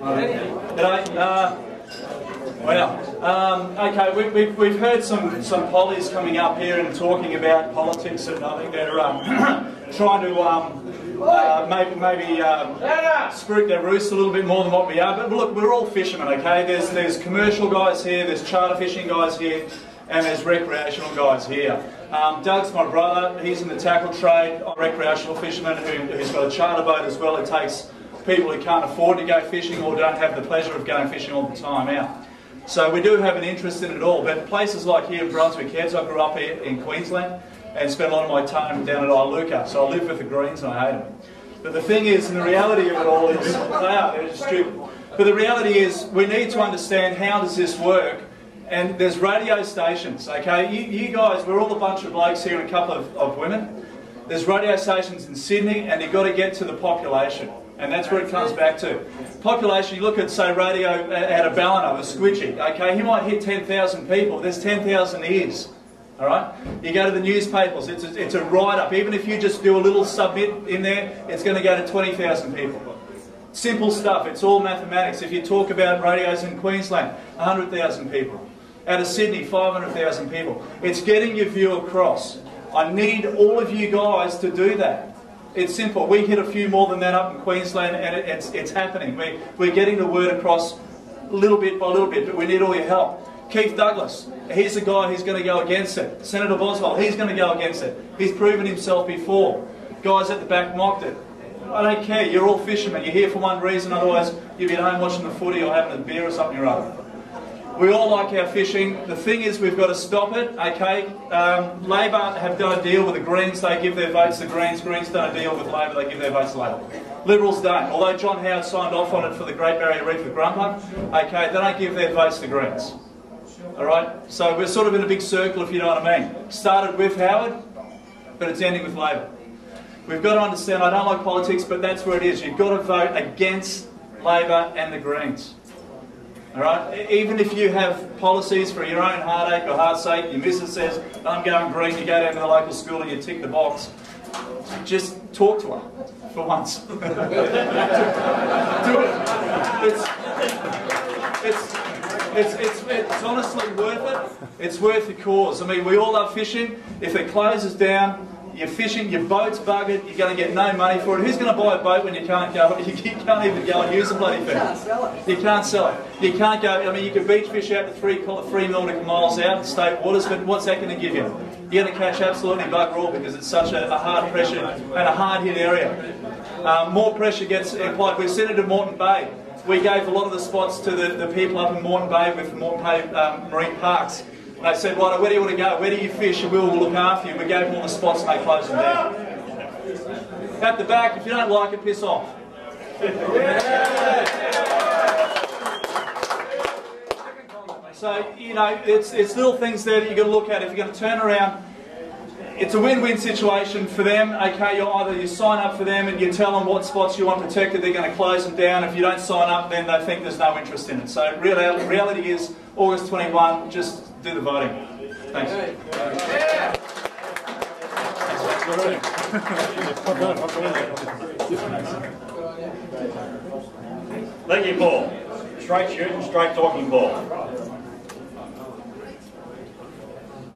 Okay, we've heard some pollies coming up here and talking about politics, and I think they're trying to maybe spruik their roost a little bit more than what we are. But look, we're all fishermen, okay? There's commercial guys here, there's charter fishing guys here, and there's recreational guys here. Doug's my brother, he's in the tackle trade. I'm a recreational fisherman who's got a charter boat as well. It takes people who can't afford to go fishing or don't have the pleasure of going fishing all the time out. So we do have an interest in it all, but places like here in Brunswick Heads, I grew up here in Queensland and spent a lot of my time down at Iluka, so I live with the Greens and I hate them. But the thing is, and the reality of it all is, they're just stupid. But the reality is, we need to understand how does this work, and there's radio stations, okay? You guys, we're all a bunch of blokes here and a couple of women. There's radio stations in Sydney, and you've got to get to the population. And that's where it comes back to. Population, you look at, say, radio out of Ballina with Squidgy, okay? He might hit 10,000 people. There's 10,000 ears, all right? You go to the newspapers, it's a write-up. Even if you just do a little submit in there, it's going to go to 20,000 people. Simple stuff. It's all mathematics. If you talk about radios in Queensland, 100,000 people. Out of Sydney, 500,000 people. It's getting your view across. I need all of you guys to do that. It's simple. We hit a few more than that up in Queensland, and it's happening. We're getting the word across little bit by little bit, but we need all your help. Keith Douglas, he's a guy who's going to go against it. Senator Boswell, he's going to go against it. He's proven himself before. Guys at the back mocked it. I don't care. You're all fishermen. You're here for one reason, otherwise you'd be at home watching the footy or having a beer or something or other. We all like our fishing. The thing is, we've got to stop it, okay? Labor have done a deal with the Greens. They give their votes to the Greens. Greens done a deal with Labor. They give their votes to Labor. Liberals don't. Although John Howard signed off on it for the Great Barrier Reef with Grumper, okay, they don't give their votes to Greens. All right? So we're sort of in a big circle, if you know what I mean. Started with Howard, but it's ending with Labor. We've got to understand, I don't like politics, but that's where it is. You've got to vote against Labor and the Greens. All right? Even if you have policies for your own heartache or heart's sake, your missus says, I'm going green, you go down to the local school and you tick the box, just talk to her for once. Do it. It's honestly worth it. It's worth the cause. I mean, we all love fishing. If it closes down, you're fishing, your boat's buggered, you're going to get no money for it. Who's going to buy a boat when you can't go? You can't even go and use the bloody thing. You can't sell it. You can't sell it. You can't go, I mean, you can beach fish out to 3 nautical miles out in state waters, but what's that going to give you? You're going to catch absolutely bugger all because it's such a hard pressure and a hard hit area. More pressure gets applied. We've seen it in Moreton Bay. We gave a lot of the spots to the people up in Moreton Bay with Moreton Bay Marine Parks. They said, right, where do you want to go? Where do you fish? And we'll look after you. We gave them all the spots and they closed them down. At the back, if you don't like it, piss off. So, you know, it's little things there that you've got to look at. If you're going to turn around, it's a win-win situation for them. Okay, you sign up for them and you tell them what spots you want protected, they're going to close them down. If you don't sign up, then they think there's no interest in it. So reality is, August 21, just do the voting. Thanks. Yeah. Thank you, Paul. Straight shooting, straight talking, Paul.